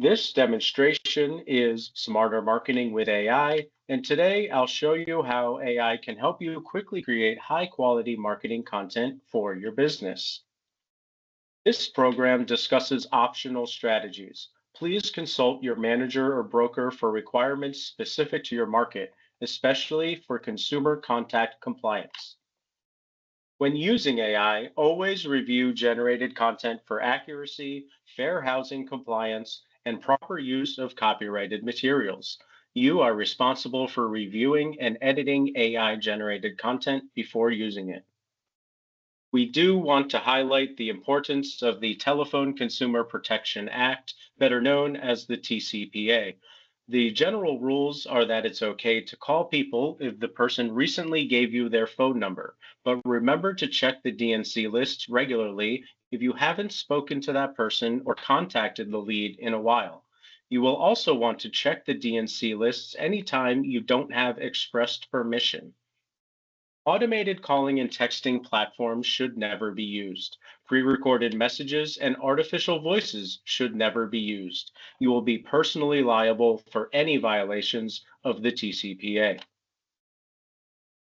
This demonstration is Smarter Marketing with AI, and today I'll show you how AI can help you quickly create high quality marketing content for your business. This program discusses optional strategies. Please consult your manager or broker for requirements specific to your market, especially for consumer contact compliance. When using AI, always review generated content for accuracy, fair housing compliance, and proper use of copyrighted materials. You are responsible for reviewing and editing AI generated content before using it. We do want to highlight the importance of the Telephone Consumer Protection Act, better known as the TCPA. The general rules are that it's okay to call people if the person recently gave you their phone number, but remember to check the DNC lists regularly if you haven't spoken to that person or contacted the lead in a while. You will also want to check the DNC lists anytime you don't have expressed permission. Automated calling and texting platforms should never be used. Pre-recorded messages and artificial voices should never be used. You will be personally liable for any violations of the TCPA.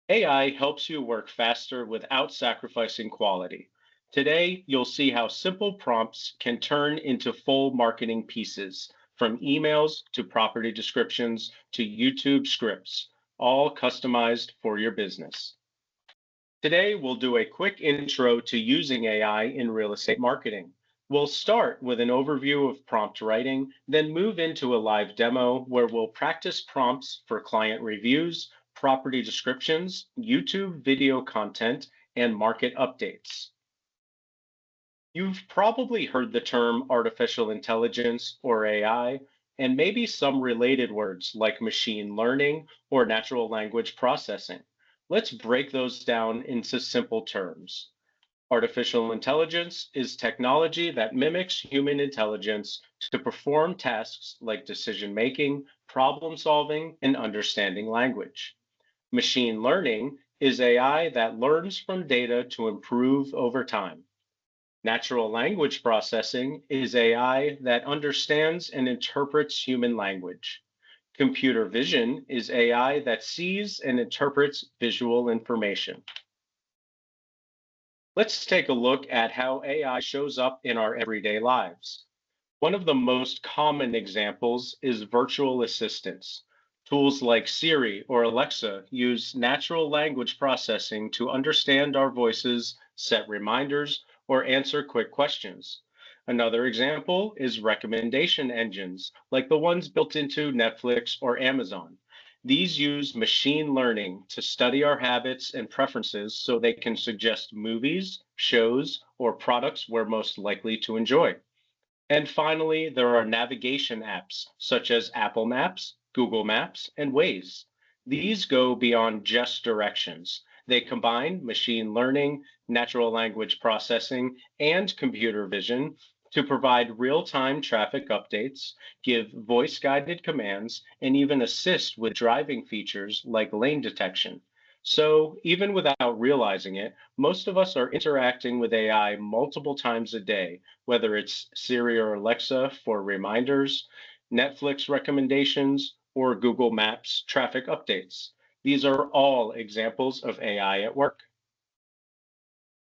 AI helps you work faster without sacrificing quality. Today, you'll see how simple prompts can turn into full marketing pieces, from emails to property descriptions to YouTube scripts, all customized for your business. Today, we'll do a quick intro to using AI in real estate marketing. We'll start with an overview of prompt writing, then move into a live demo where we'll practice prompts for client reviews, property descriptions, YouTube video content, and market updates. You've probably heard the term artificial intelligence or AI, and maybe some related words like machine learning or natural language processing. Let's break those down into simple terms. Artificial intelligence is technology that mimics human intelligence to perform tasks like decision making, problem solving, and understanding language. Machine learning is AI that learns from data to improve over time. Natural language processing is AI that understands and interprets human language. Computer vision is AI that sees and interprets visual information. Let's take a look at how AI shows up in our everyday lives. One of the most common examples is virtual assistants. Tools like Siri or Alexa use natural language processing to understand our voices, set reminders, or answer quick questions. Another example is recommendation engines, like the ones built into Netflix or Amazon. These use machine learning to study our habits and preferences so they can suggest movies, shows, or products we're most likely to enjoy. And finally, there are navigation apps such as Apple Maps, Google Maps, and Waze. These go beyond just directions. They combine machine learning, natural language processing, and computer vision to provide real-time traffic updates, give voice-guided commands, and even assist with driving features like lane detection. So even without realizing it, most of us are interacting with AI multiple times a day, whether it's Siri or Alexa for reminders, Netflix recommendations, or Google Maps traffic updates. These are all examples of AI at work.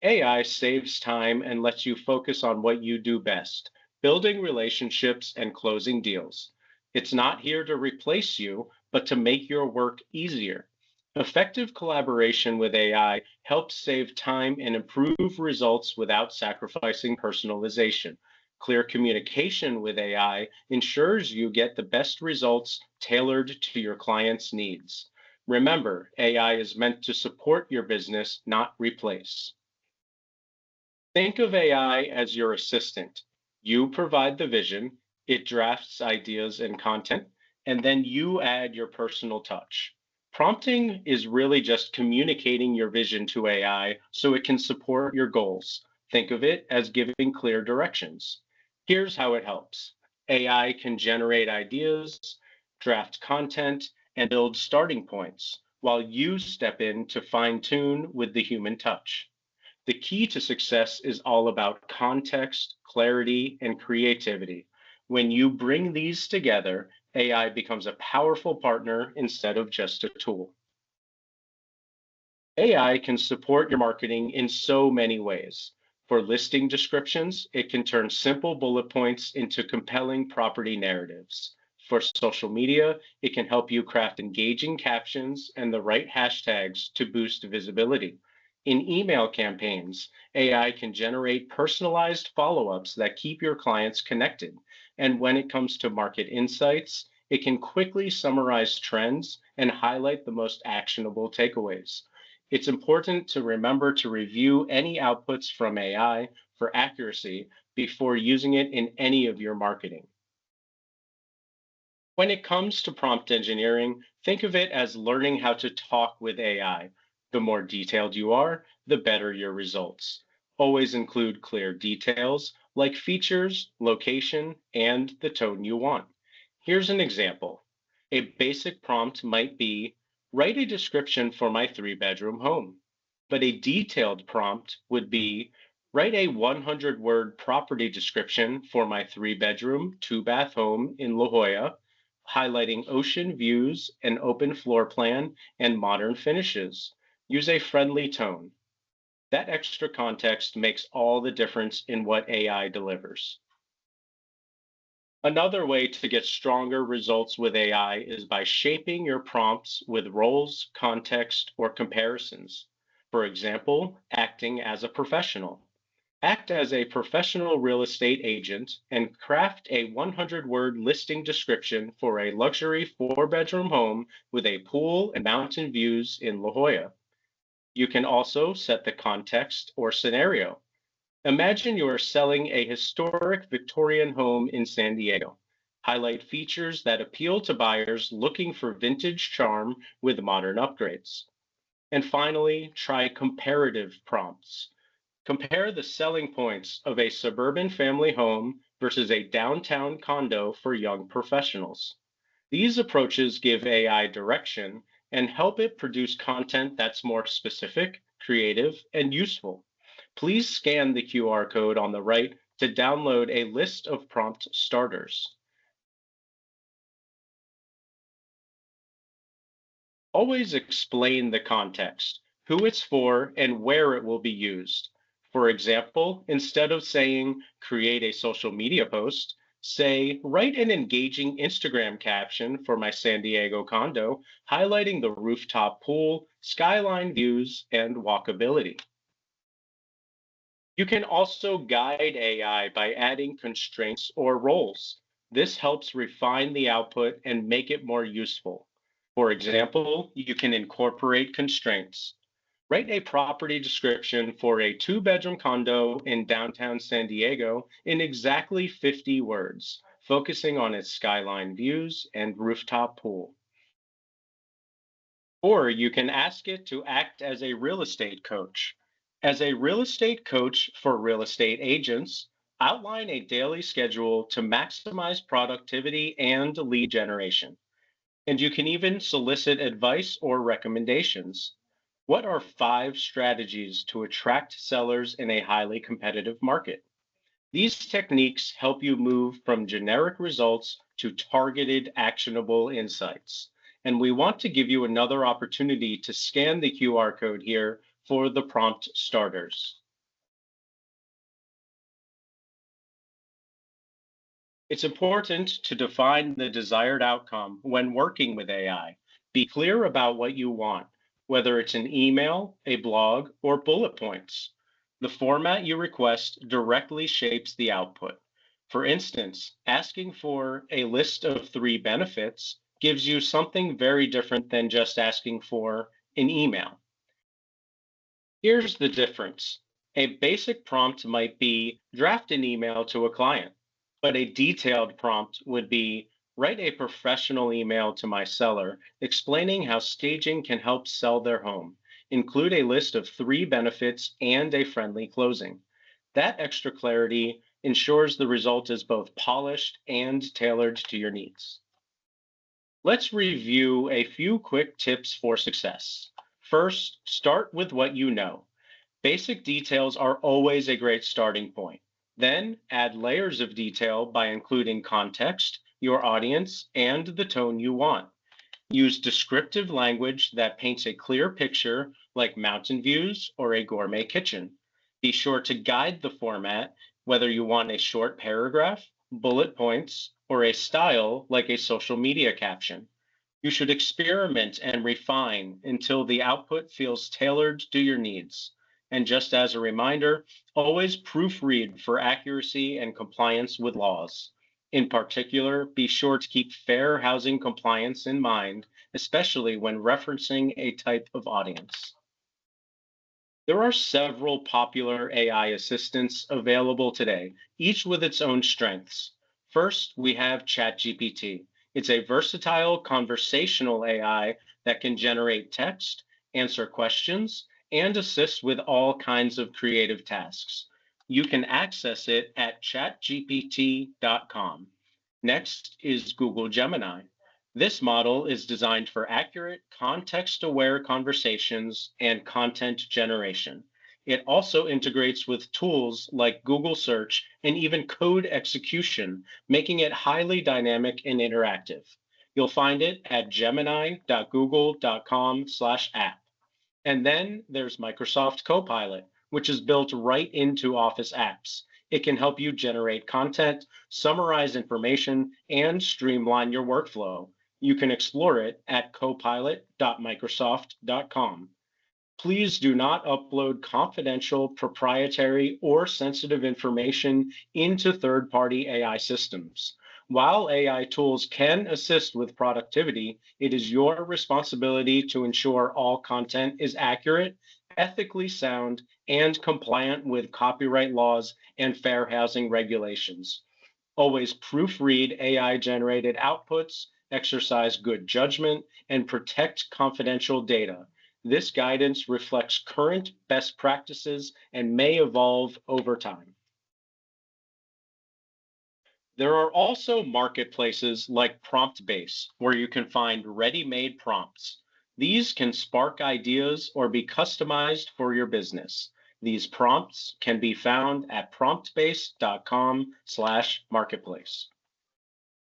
AI saves time and lets you focus on what you do best, building relationships and closing deals. It's not here to replace you, but to make your work easier. Effective collaboration with AI helps save time and improve results without sacrificing personalization. Clear communication with AI ensures you get the best results tailored to your client's needs. Remember, AI is meant to support your business, not replace. Think of AI as your assistant. You provide the vision, it drafts ideas and content, and then you add your personal touch. Prompting is really just communicating your vision to AI so it can support your goals. Think of it as giving clear directions. Here's how it helps. AI can generate ideas, draft content, and build starting points, while you step in to fine tune with the human touch. The key to success is all about context, clarity, and creativity. When you bring these together, AI becomes a powerful partner instead of just a tool. AI can support your marketing in so many ways. For listing descriptions, it can turn simple bullet points into compelling property narratives. For social media, it can help you craft engaging captions and the right hashtags to boost visibility. In email campaigns, AI can generate personalized follow ups that keep your clients connected. And when it comes to market insights, it can quickly summarize trends and highlight the most actionable takeaways. It's important to remember to review any outputs from AI for accuracy before using it in any of your marketing. When it comes to prompt engineering, think of it as learning how to talk with AI. The more detailed you are, the better your results. Always include clear details like features, location, and the tone you want. Here's an example. A basic prompt might be write a description for my three-bedroom home. But a detailed prompt would be write a 100-word property description for my three-bedroom, two-bath home in La Jolla, highlighting ocean views, an open floor plan, and modern finishes. Use a friendly tone. That extra context makes all the difference in what AI delivers. Another way to get stronger results with AI is by shaping your prompts with roles, context, or comparisons. For example, acting as a professional. Act as a professional real estate agent and craft a 100-word listing description for a luxury four-bedroom home with a pool and mountain views in La Jolla. You can also set the context or scenario. Imagine you are selling a historic Victorian home in San Diego. Highlight features that appeal to buyers looking for vintage charm with modern upgrades. And finally, try comparative prompts. Compare the selling points of a suburban family home versus a downtown condo for young professionals. These approaches give AI direction and help it produce content that's more specific, creative, and useful. Please scan the QR code on the right to download a list of prompt starters. Always explain the context, who it's for, and where it will be used. For example, instead of saying create a social media post, say write an engaging Instagram caption for my San Diego condo, highlighting the rooftop pool, skyline views, and walkability. You can also guide AI by adding constraints or roles. This helps refine the output and make it more useful. For example, you can incorporate constraints. Write a property description for a two-bedroom condo in downtown San Diego in exactly 50 words, focusing on its skyline views and rooftop pool. Or you can ask it to act as a real estate coach. As a real estate coach for real estate agents, outline a daily schedule to maximize productivity and lead generation. And you can even solicit advice or recommendations. What are 5 strategies to attract sellers in a highly competitive market? These techniques help you move from generic results to targeted, actionable insights. And we want to give you another opportunity to scan the QR code here for the prompt starters. It's important to define the desired outcome when working with AI. Be clear about what you want, whether it's an email, a blog, or bullet points. The format you request directly shapes the output. For instance, asking for a list of 3 benefits gives you something very different than just asking for an email. Here's the difference. A basic prompt might be draft an email to a client, but a detailed prompt would be write a professional email to my seller explaining how staging can help sell their home. Include a list of 3 benefits and a friendly closing. That extra clarity ensures the result is both polished and tailored to your needs. Let's review a few quick tips for success. First, start with what you know. Basic details are always a great starting point. Then add layers of detail by including context, your audience, and the tone you want. Use descriptive language that paints a clear picture, like mountain views or a gourmet kitchen. Be sure to guide the format, whether you want a short paragraph, bullet points, or a style like a social media caption. You should experiment and refine until the output feels tailored to your needs. And just as a reminder, always proofread for accuracy and compliance with laws. In particular, be sure to keep fair housing compliance in mind, especially when referencing a type of audience. There are several popular AI assistants available today, each with its own strengths. First, we have ChatGPT. It's a versatile conversational AI that can generate text, answer questions, and assist with all kinds of creative tasks. You can access it at chatgpt.com. Next is Google Gemini. This model is designed for accurate, context aware conversations and content generation. It also integrates with tools like Google Search and even code execution, making it highly dynamic and interactive. You'll find it at gemini.google.com/app. And then there's Microsoft Copilot, which is built right into Office apps. It can help you generate content, summarize information, and streamline your workflow. You can explore it at copilot.microsoft.com. Please do not upload confidential, proprietary, or sensitive information into third-party AI systems. While AI tools can assist with productivity, it is your responsibility to ensure all content is accurate, ethically sound, and compliant with copyright laws and fair housing regulations. Always proofread AI generated outputs, exercise good judgment, and protect confidential data. This guidance reflects current best practices and may evolve over time. There are also marketplaces like PromptBase, where you can find ready-made prompts. These can spark ideas or be customized for your business. These prompts can be found at promptbase.com/marketplace.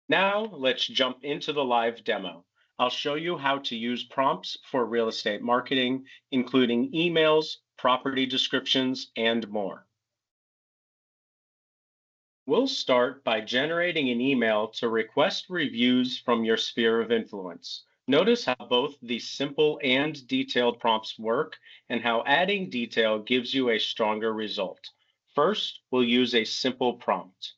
Now let's jump into the live demo. I'll show you how to use prompts for real estate marketing, including emails, property descriptions, and more. We'll start by generating an email to request reviews from your sphere of influence. Notice how both the simple and detailed prompts work and how adding detail gives you a stronger result. First, we'll use a simple prompt.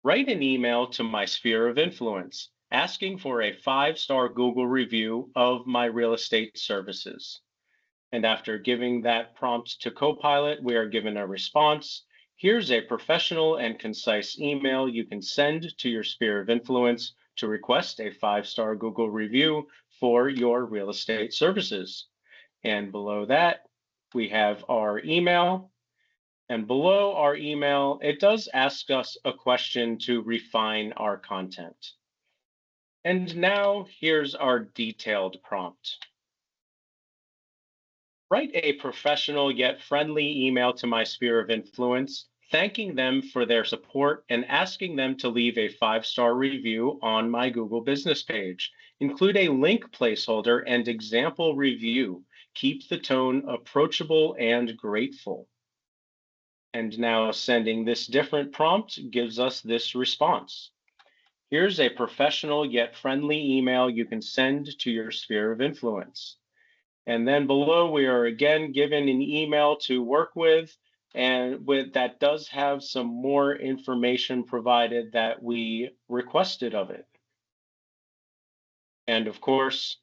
Write an email to my sphere of influence asking for a 5-star Google review of my real estate services. And after giving that prompt to Copilot, we are given a response. Here's a professional and concise email you can send to your sphere of influence to request a 5-star Google review for your real estate services. And below that, we have our email. And below our email, it does ask us a question to refine our content. And now here's our detailed prompt. Write a professional yet friendly email to my sphere of influence, thanking them for their support and asking them to leave a 5-star review on my Google business page. Include a link placeholder and example review. Keep the tone approachable and grateful. And now sending this different prompt gives us this response. Here's a professional yet friendly email you can send to your sphere of influence. And then below, we are again given an email to work with, and that does have some more information provided that we requested of it. And of course,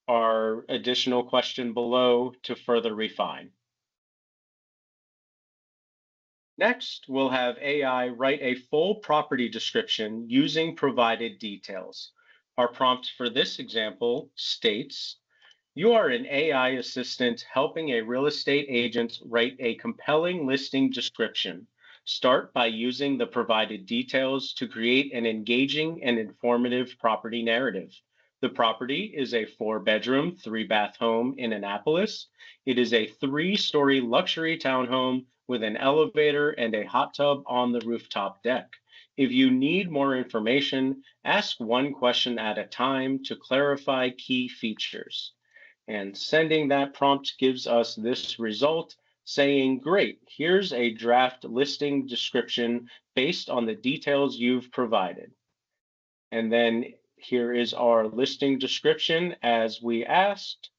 our additional question below to further refine. Next, we'll have AI write a full property description using provided details. Our prompt for this example states, you are an AI assistant helping a real estate agent write a compelling listing description. Start by using the provided details to create an engaging and informative property narrative. The property is a 4-bedroom, 3-bath home in Annapolis. It is a 3-story luxury townhome with an elevator and a hot tub on the rooftop deck. If you need more information, ask one question at a time to clarify key features. And sending that prompt gives us this result saying, great, here's a draft listing description based on the details you've provided. And then here is our listing description as we asked.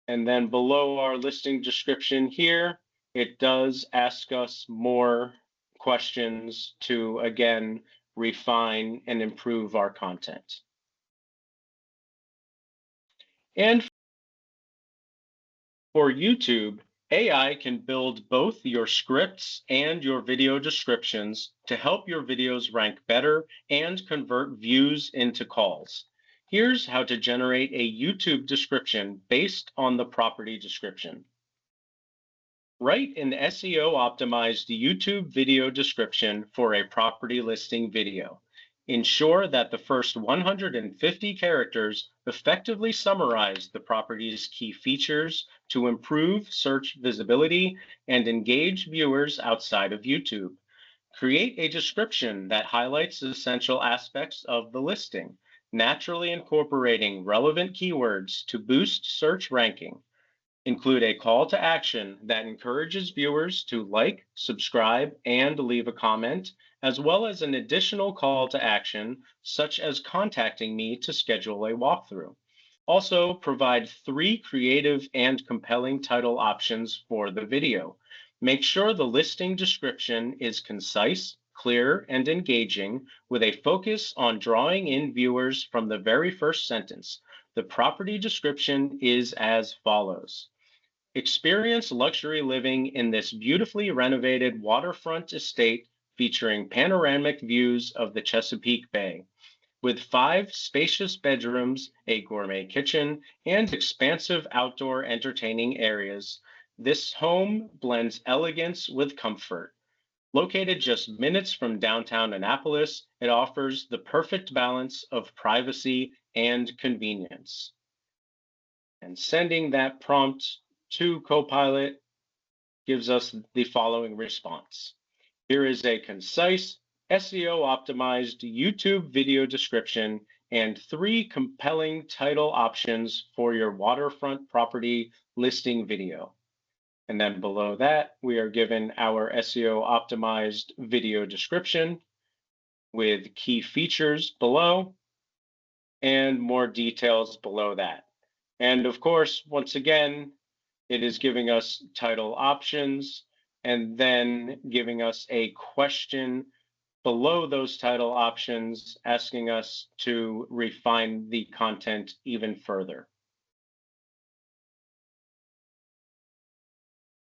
And then below our listing description here, it does ask us more questions to, again, refine and improve our content. And for YouTube, AI can build both your scripts and your video descriptions to help your videos rank better and convert views into calls. Here's how to generate a YouTube description based on the property description. Write an SEO optimized YouTube video description for a property listing video. Ensure that the first 150 characters effectively summarize the property's key features to improve search visibility and engage viewers outside of YouTube. Create a description that highlights essential aspects of the listing, naturally incorporating relevant keywords to boost search ranking. Include a call to action that encourages viewers to like, subscribe, and leave a comment, as well as an additional call to action, such as contacting me to schedule a walkthrough. Also, provide 3 creative and compelling title options for the video. Make sure the listing description is concise, clear, and engaging, with a focus on drawing in viewers from the very first sentence. The property description is as follows. Experience luxury living in this beautifully renovated waterfront estate featuring panoramic views of the Chesapeake Bay. With 5 spacious bedrooms, a gourmet kitchen, and expansive outdoor entertaining areas, this home blends elegance with comfort. Located just minutes from downtown Annapolis, it offers the perfect balance of privacy and convenience. And sending that prompt to Copilot gives us the following response. Here is a concise, SEO optimized YouTube video description and 3 compelling title options for your waterfront property listing video. And then below that, we are given our SEO optimized video description with key features below and more details below that. And of course, once again, it is giving us title options and then giving us a question below those title options, asking us to refine the content even further.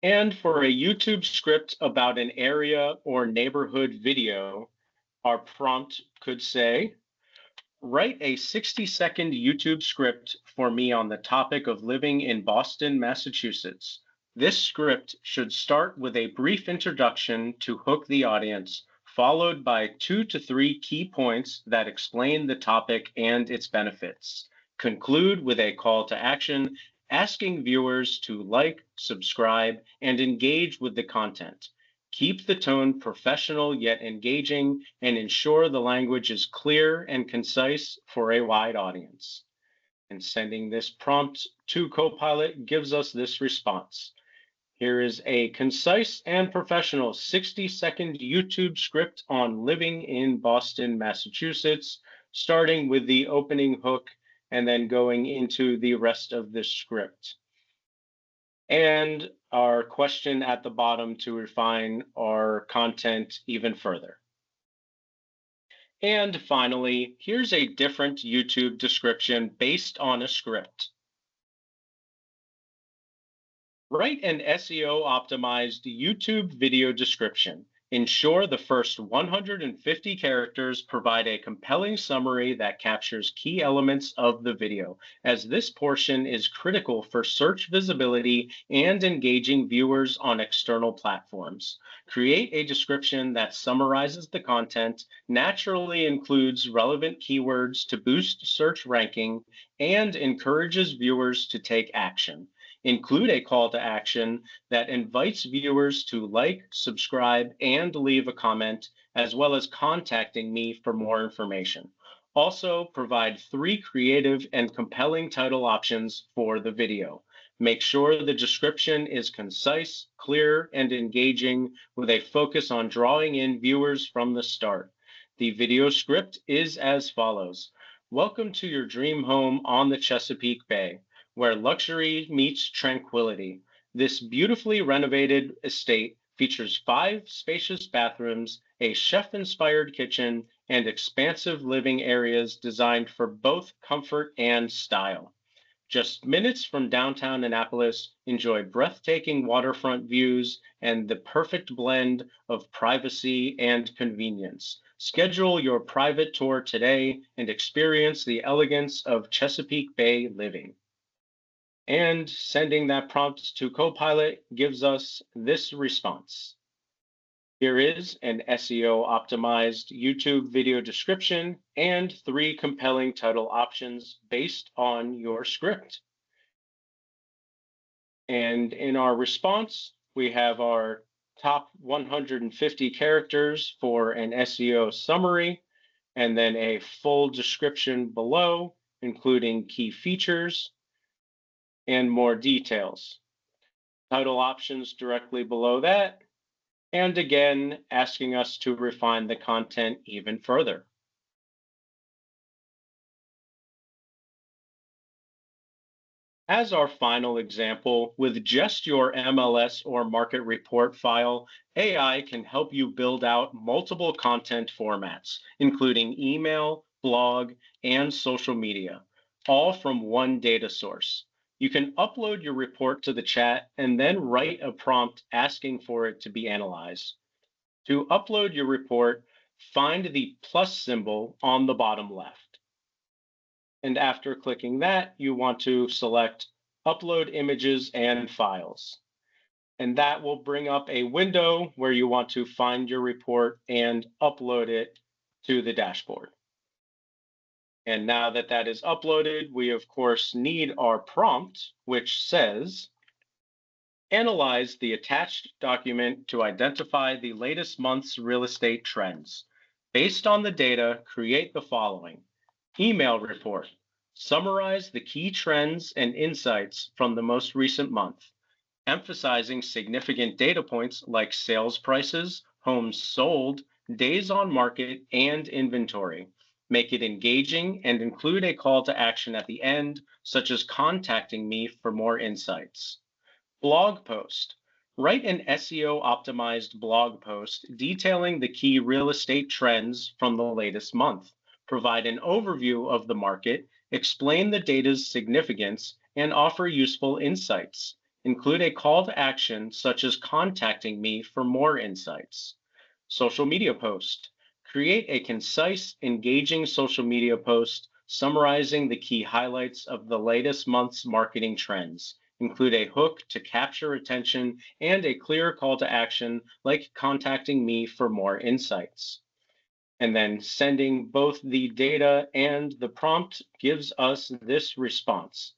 And for a YouTube script about an area or neighborhood video, our prompt could say, write a 60-second YouTube script for me on the topic of living in Boston, Massachusetts. This script should start with a brief introduction to hook the audience, followed by 2 to 3 key points that explain the topic and its benefits. Conclude with a call to action, asking viewers to like, subscribe, and engage with the content. Keep the tone professional yet engaging, and ensure the language is clear and concise for a wide audience. And sending this prompt to Copilot gives us this response. Here is a concise and professional 60-second YouTube script on living in Boston, Massachusetts, starting with the opening hook and then going into the rest of the script. And our question at the bottom to refine our content even further. And finally, here's a different YouTube description based on a script. Write an SEO optimized YouTube video description. Ensure the first 150 characters provide a compelling summary that captures key elements of the video, as this portion is critical for search visibility and engaging viewers on external platforms. Create a description that summarizes the content, naturally includes relevant keywords to boost search ranking, and encourages viewers to take action. Include a call to action that invites viewers to like, subscribe, and leave a comment, as well as contacting me for more information. Also, provide three creative and compelling title options for the video. Make sure the description is concise, clear, and engaging with a focus on drawing in viewers from the start. The video script is as follows. Welcome to your dream home on the Chesapeake Bay, where luxury meets tranquility. This beautifully renovated estate features 5 spacious bathrooms, a chef-inspired kitchen, and expansive living areas designed for both comfort and style. Just minutes from downtown Annapolis, enjoy breathtaking waterfront views and the perfect blend of privacy and convenience. Schedule your private tour today and experience the elegance of Chesapeake Bay living. And sending that prompt to Copilot gives us this response. Here is an SEO optimized YouTube video description and 3 compelling title options based on your script. And in our response, we have our top 150 characters for an SEO summary, and then a full description below, including key features and more details. Title options directly below that, and again, asking us to refine the content even further. As our final example, with just your MLS or market report file, AI can help you build out multiple content formats, including email, blog, and social media, all from one data source. You can upload your report to the chat and then write a prompt asking for it to be analyzed. To upload your report, find the plus symbol on the bottom left. And after clicking that, you want to select Upload Images and Files. And that will bring up a window where you want to find your report and upload it to the dashboard. And now that that is uploaded, we of course need our prompt, which says, analyze the attached document to identify the latest month's real estate trends. Based on the data, create the following. Email report. Summarize the key trends and insights from the most recent month, emphasizing significant data points like sales prices, homes sold, days on market, and inventory. Make it engaging and include a call to action at the end, such as contacting me for more insights. Blog post. Write an SEO optimized blog post detailing the key real estate trends from the latest month. Provide an overview of the market, explain the data's significance, and offer useful insights. Include a call to action such as contacting me for more insights. Social media post. Create a concise, engaging social media post summarizing the key highlights of the latest month's marketing trends. Include a hook to capture attention and a clear call to action like contacting me for more insights. And then sending both the data and the prompt gives us this response.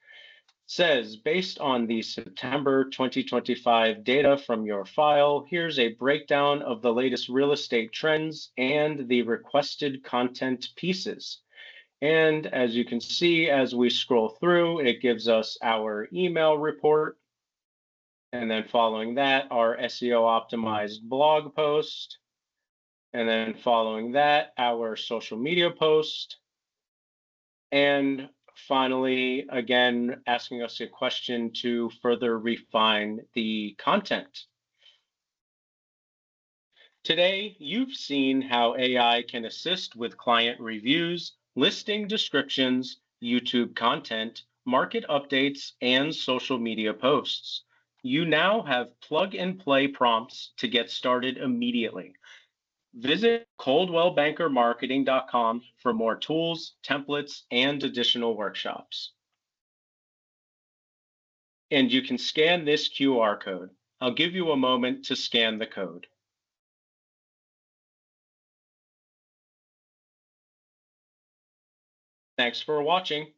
Says, based on the September 2025 data from your file, here's a breakdown of the latest real estate trends and the requested content pieces. And as you can see, as we scroll through, it gives us our email report. And then following that, our SEO optimized blog post. And then following that, our social media post. And finally, again, asking us a question to further refine the content. Today, you've seen how AI can assist with client reviews, listing descriptions, YouTube content, market updates, and social media posts. You now have plug and play prompts to get started immediately. Visit coldwellbankermarketing.com for more tools, templates, and additional workshops. And you can scan this QR code. I'll give you a moment to scan the code. Thanks for watching.